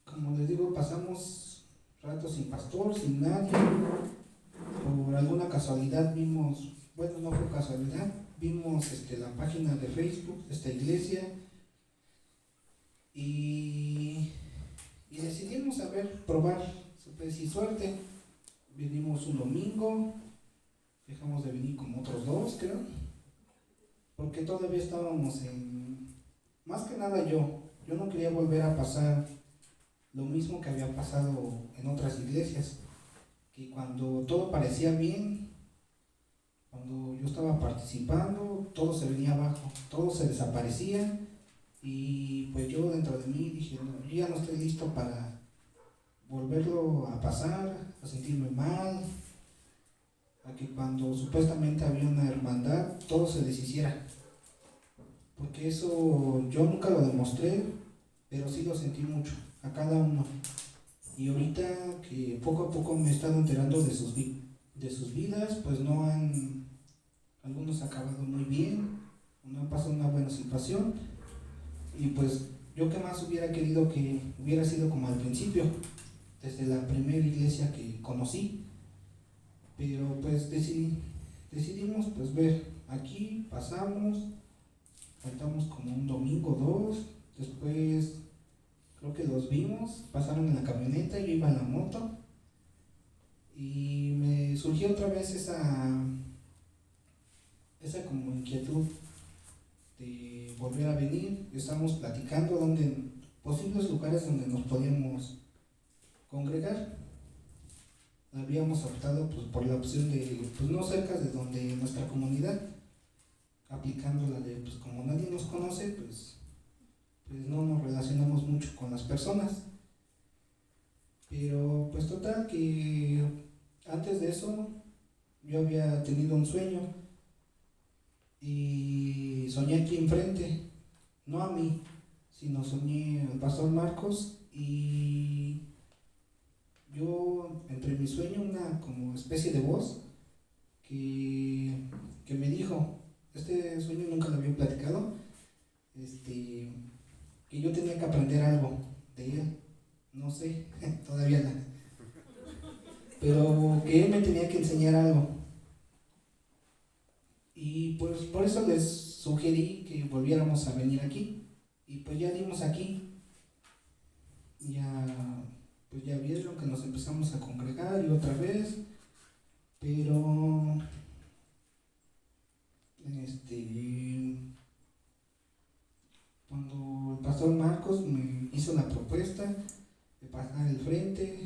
Speaker 2: como les digo, pasamos ratos sin pastor, sin nadie. Por alguna casualidad vimos, bueno, no fue casualidad, vimos la página de Facebook de esta iglesia y decidimos probar, se puede decir, suerte. Vinimos un domingo, dejamos de venir como otros 2, creo, porque todavía estábamos más que nada yo no quería volver a pasar lo mismo que había pasado en otras iglesias, que cuando todo parecía bien, cuando yo estaba participando, todo se venía abajo, todo se desaparecía, y pues yo dentro de mí dije, no, yo ya no estoy listo para volverlo a pasar, a sentirme mal, a que cuando supuestamente había una hermandad, todo se deshiciera. Porque eso yo nunca lo demostré, pero sí lo sentí mucho, a cada uno. Y ahorita que poco a poco me he estado enterando de sus vidas, pues no han, algunos acabado muy bien, no han pasado una buena situación, y pues yo que más hubiera querido que hubiera sido como al principio, desde la primera iglesia que conocí, pero pues decidimos pues ver, aquí pasamos, faltamos como un domingo, 2, después creo que los vimos, pasaron en la camioneta, yo iba en la moto y me surgió otra vez esa como inquietud de volver a venir. Estamos platicando posibles lugares donde nos podíamos congregar. Habíamos optado pues, por la opción de pues no cerca de donde nuestra comunidad, aplicando la de pues como nadie nos conoce, pues no nos relacionamos mucho con las personas. Pero pues total que antes de eso yo había tenido un sueño y soñé aquí enfrente, no a mí, sino soñé al pastor Marcos, y yo entre mi sueño una como especie de voz que me dijo, este sueño nunca lo había platicado, que yo tenía que aprender algo de él, no sé, todavía no, pero que él me tenía que enseñar algo. Y pues por eso les sugerí que volviéramos a venir aquí, y pues ya dimos aquí, pues ya vieron que nos empezamos a congregar y otra vez, pero cuando el pastor Marcos me hizo la propuesta de pasar el frente,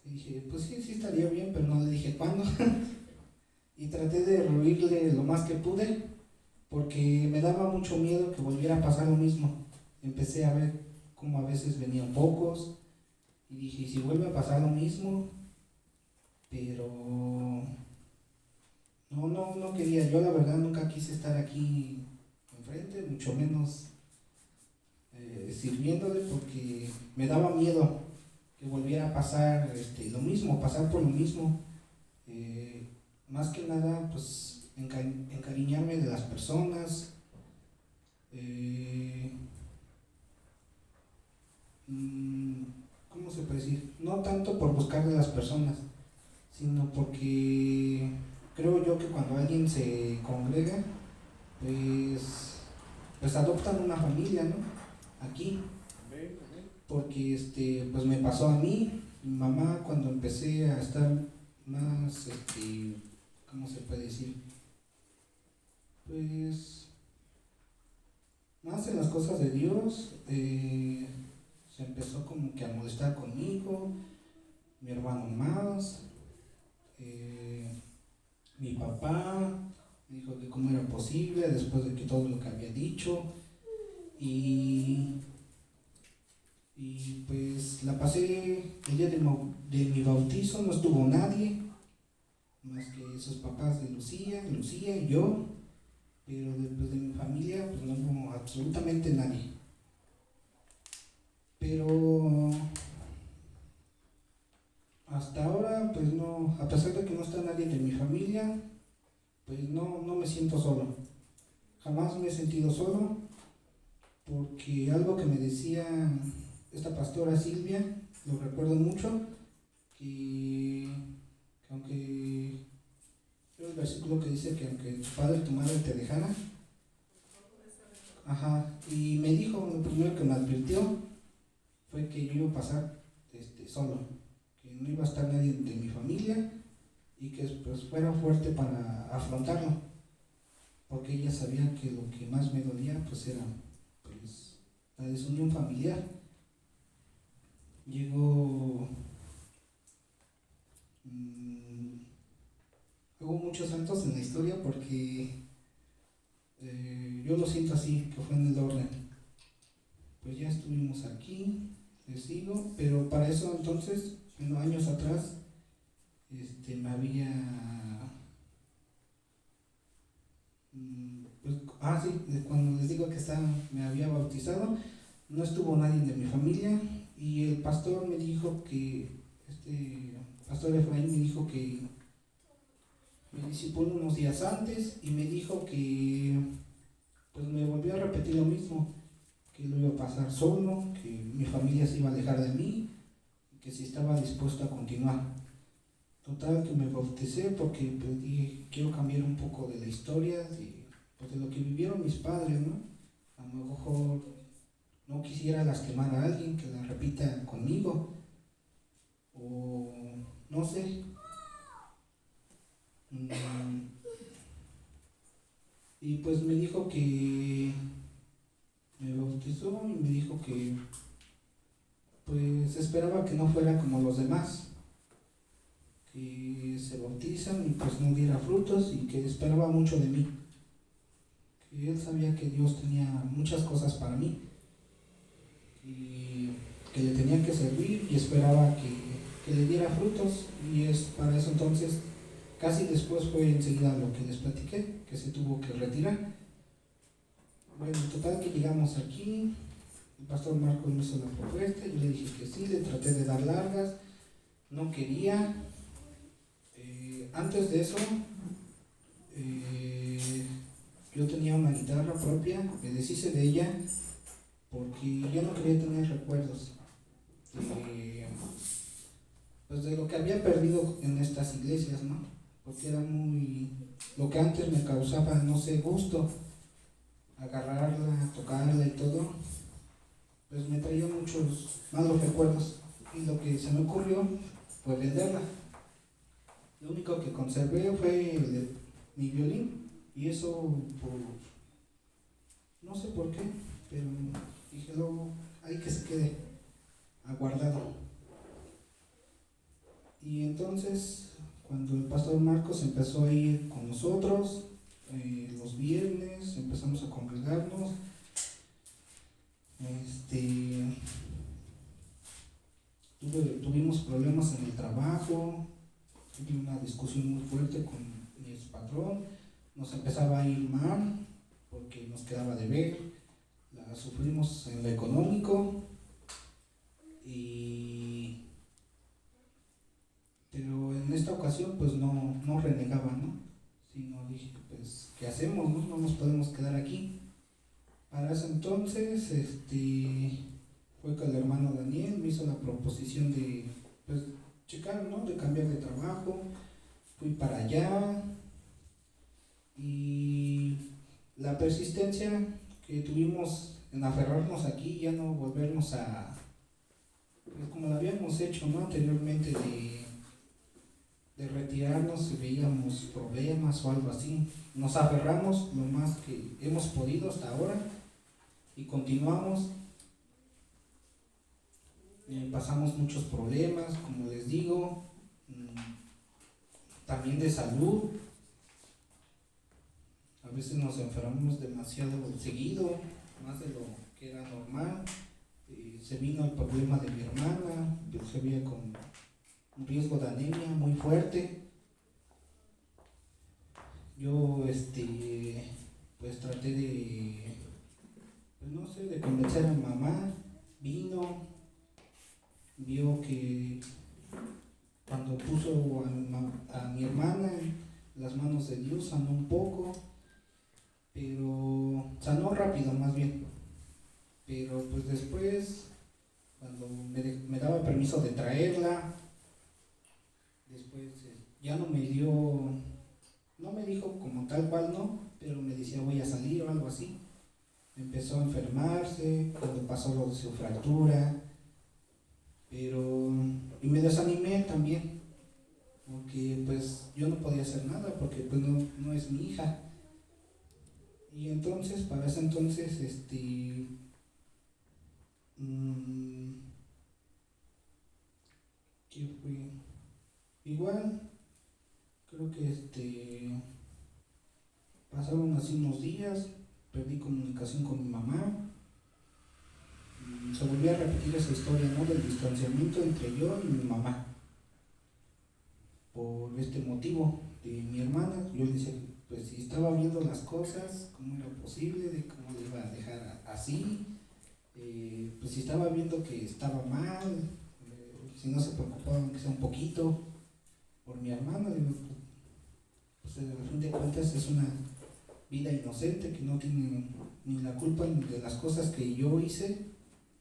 Speaker 2: dije, pues sí estaría bien, pero no le dije cuándo. Y traté de rehuirle lo más que pude, porque me daba mucho miedo que volviera a pasar lo mismo. Empecé a ver cómo a veces venían pocos, y dije, ¿y si vuelve a pasar lo mismo? Pero no quería, yo la verdad nunca quise estar aquí enfrente, mucho menos sirviéndole, porque me daba miedo que volviera a pasar lo mismo, pasar por lo mismo. Más que nada, pues encariñarme de las personas, ¿cómo se puede decir? No tanto por buscar de las personas, sino porque creo yo que cuando alguien se congrega, pues adoptan una familia, ¿no? Aquí, porque pues me pasó a mí, mi mamá, cuando empecé a estar más, ¿cómo se puede decir? Pues más en las cosas de Dios, se empezó como que a molestar conmigo, mi hermano más, mi papá dijo que cómo era posible después de que todo lo que había dicho, y Y pues la pasé el día de mi bautizo, no estuvo nadie, más que sus papás de Lucía y yo, pero después de mi familia pues no hubo absolutamente nadie. Pero hasta ahora pues no, a pesar de que no está nadie de mi familia, pues no me siento solo. Jamás me he sentido solo, porque algo que me decía esta pastora Silvia, lo recuerdo mucho, que aunque el versículo que dice que aunque tu padre y tu madre te dejaran, y me dijo, lo primero que me advirtió fue que yo iba a pasar solo, que no iba a estar nadie de mi familia y que pues fuera fuerte para afrontarlo, porque ella sabía que lo que más me dolía pues era pues la desunión familiar. Llegó hubo muchos santos en la historia porque yo lo siento así, que fue en el orden. Pues ya estuvimos aquí, les digo, pero para eso entonces, unos años atrás, me había, cuando les digo que me había bautizado, no estuvo nadie de mi familia y el pastor me dijo que, pastor Efraín me dijo que me discipuló unos días antes y me dijo que pues me volvió a repetir lo mismo, que lo iba a pasar solo, que mi familia se iba a alejar de mí, que si estaba dispuesto a continuar. Total que me bauticé porque pues, dije, quiero cambiar un poco de la historia, de lo que vivieron mis padres, ¿no? A lo mejor no quisiera lastimar a alguien que la repita conmigo, o no sé. Y pues me dijo que me bautizó y me dijo que pues esperaba que no fuera como los demás, que se bautizan y pues no diera frutos, y que esperaba mucho de mí, que él sabía que Dios tenía muchas cosas para mí y que le tenía que servir, y esperaba que le diera frutos. Y es para eso entonces, casi después fue enseguida lo que les platiqué, que se tuvo que retirar. Bueno, total que llegamos aquí, el pastor Marcos me hizo la propuesta, yo le dije que sí, le traté de dar largas, no quería. Antes de eso, yo tenía una guitarra propia, me deshice de ella porque yo no quería tener recuerdos pues de lo que había perdido en estas iglesias, ¿no? Porque era lo que antes me causaba, no sé, gusto, agarrarla, tocarla y todo, pues me traía muchos malos recuerdos, y lo que se me ocurrió fue venderla. Lo único que conservé fue mi violín, y eso no sé por qué, pero dije, luego hay que se quede aguardado. Y entonces, cuando el pastor Marcos empezó a ir con nosotros, los viernes empezamos a congregarnos, tuvimos problemas en el trabajo, tuve una discusión muy fuerte con mi expatrón, nos empezaba a ir mal porque nos quedaba de ver, la sufrimos en lo económico, pero en esta ocasión pues no renegaba, ¿no? Sino dije, pues, ¿qué hacemos? No nos podemos quedar aquí. Para ese entonces, fue que el hermano Daniel me hizo la proposición de, pues, checar, ¿no? De cambiar de trabajo. Fui para allá y la persistencia que tuvimos en aferrarnos aquí, ya no volvernos a, pues, como lo habíamos hecho, ¿no? Anteriormente, de retirarnos si veíamos problemas o algo así. Nos aferramos lo más que hemos podido hasta ahora y continuamos. Pasamos muchos problemas, como les digo, también de salud. A veces nos enfermamos demasiado seguido, más de lo que era normal, Se vino el problema de mi hermana, que se veía con un riesgo de anemia muy fuerte. Yo pues traté de, pues no sé, de convencer a mi mamá. Vino, vio que cuando puso a mi hermana en las manos de Dios sanó un poco, pero sanó rápido más bien. Pero pues después, cuando me daba permiso de traerla, después ya no me dio, no me dijo como tal cual no, pero me decía voy a salir o algo así. Empezó a enfermarse cuando pasó lo de su fractura, pero y me desanimé también, porque pues yo no podía hacer nada, porque pues no es mi hija. Y entonces, para ese entonces, ¿qué fue? Igual, creo que pasaron así unos días, perdí comunicación con mi mamá. Se volvió a repetir esa historia, ¿no? Del distanciamiento entre yo y mi mamá. Por este motivo de mi hermana, yo le decía, pues si estaba viendo las cosas, cómo era posible, de cómo le iba a dejar así, pues si estaba viendo que estaba mal, si no se preocupaba aunque sea un poquito por mi hermana, digo, pues al fin de cuentas es una vida inocente que no tiene ni la culpa ni de las cosas que yo hice,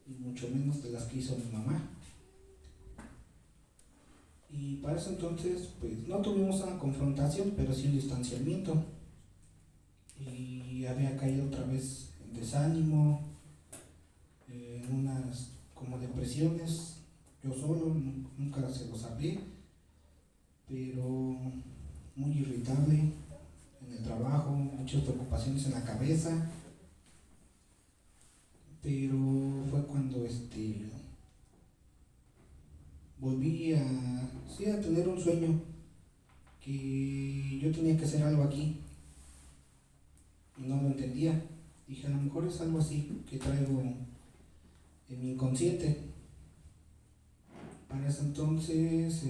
Speaker 2: y mucho menos de las que hizo mi mamá. Y para eso entonces, pues no tuvimos una confrontación, pero sí un distanciamiento. Y había caído otra vez en desánimo, en unas como depresiones, yo solo, nunca se lo sabía, pero muy irritable en el trabajo, muchas preocupaciones en la cabeza. Pero fue cuando volví sí, a tener un sueño, que yo tenía que hacer algo aquí y no lo entendía. Dije, a lo mejor es algo así que traigo en mi inconsciente. Para ese entonces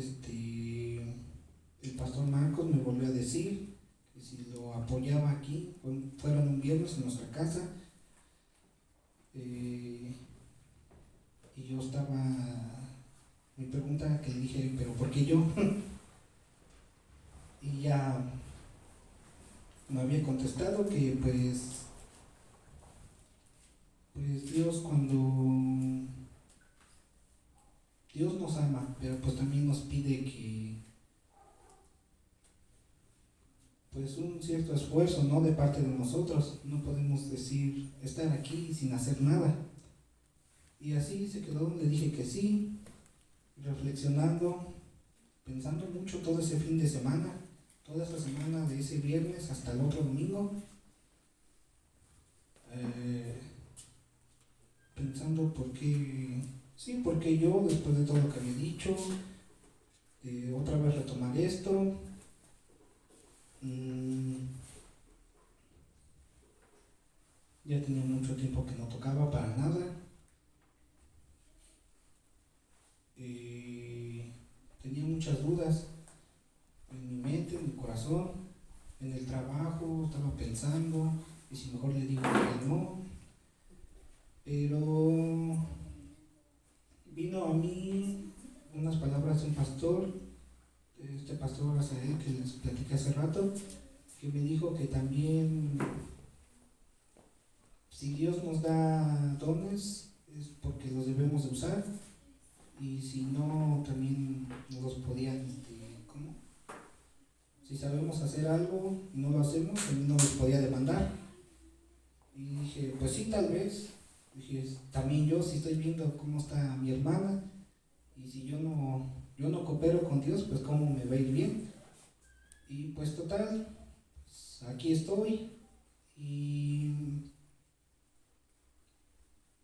Speaker 2: el pastor Marcos me volvió a decir que si lo apoyaba aquí, fueron un viernes en nuestra casa, y yo mi pregunta que le dije, pero ¿por qué yo? Y ya me había contestado que pues Dios Dios nos ama, pero pues también nos pide que pues un cierto esfuerzo, ¿no? De parte de nosotros. No podemos decir estar aquí sin hacer nada. Y así se quedó, le dije que sí, reflexionando, pensando mucho todo ese fin de semana, toda esa semana de ese viernes hasta el otro domingo, pensando por qué yo, después de todo lo que había dicho, otra vez retomar esto. Ya tenía mucho tiempo que no tocaba para nada. Tenía muchas dudas en mi mente, en mi corazón, en el trabajo, estaba pensando, y si mejor le digo que no. Pero vino a mí unas palabras de un pastor, este pastor Azael que les platicé hace rato, que me dijo que también si Dios nos da dones es porque los debemos de usar, y si no también nos los podían, ¿cómo? Si sabemos hacer algo y no lo hacemos, también nos los podía demandar. Y dije, pues sí, tal vez. Dije, también yo, si estoy viendo cómo está mi hermana, y si yo no coopero con Dios, pues cómo me va a ir bien. Y pues total, pues aquí estoy, y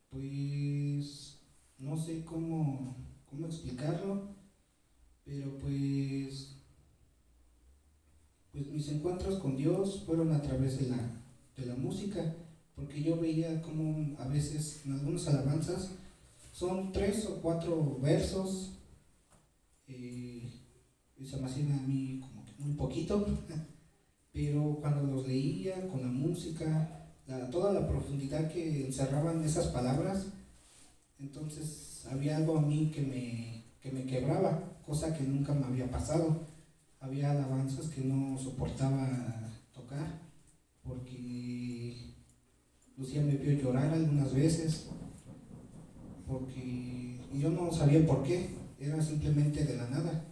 Speaker 2: pues no sé cómo explicarlo, pero pues mis encuentros con Dios fueron a través de la música, porque yo veía como a veces en algunas alabanzas son 3 o 4 versos, y se me hacían a mí como que muy poquito, pero cuando los leía con la música, toda la profundidad que encerraban esas palabras, entonces había algo a mí que me quebraba, cosa que nunca me había pasado. Había alabanzas que no soportaba tocar, porque Lucía me vio llorar algunas veces, porque yo no sabía por qué, era simplemente de la nada.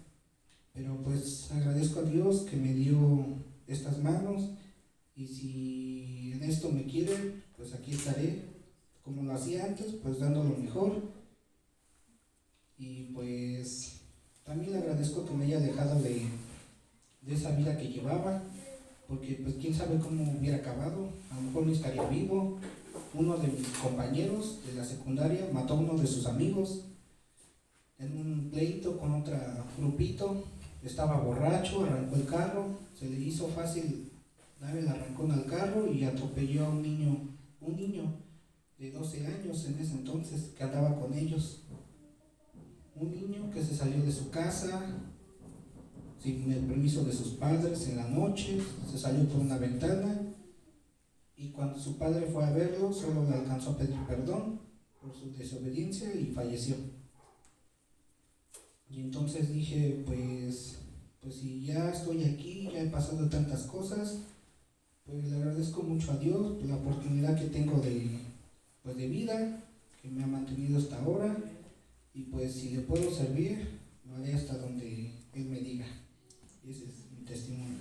Speaker 2: Pero pues agradezco a Dios que me dio estas manos, y si en esto me quiere, pues aquí estaré, como lo hacía antes, pues dando lo mejor. Y pues también le agradezco que me haya dejado de esa vida que llevaba, porque pues quién sabe cómo hubiera acabado, a lo mejor no estaría vivo. Uno de mis compañeros de la secundaria mató a uno de sus amigos en un pleito con otro grupito, estaba borracho, arrancó el carro, se le hizo fácil dar el arrancón al carro y atropelló a un niño de 12 años en ese entonces que andaba con ellos. Un niño que se salió de su casa sin el permiso de sus padres en la noche, se salió por una ventana, y cuando su padre fue a verlo solo le alcanzó a pedir perdón por su desobediencia y falleció. Y entonces dije, pues si ya estoy aquí, ya he pasado tantas cosas, pues le agradezco mucho a Dios por la oportunidad que tengo de vida, que me ha mantenido hasta ahora, y pues si le puedo servir, lo haré hasta donde Él me diga. Y ese es mi testimonio.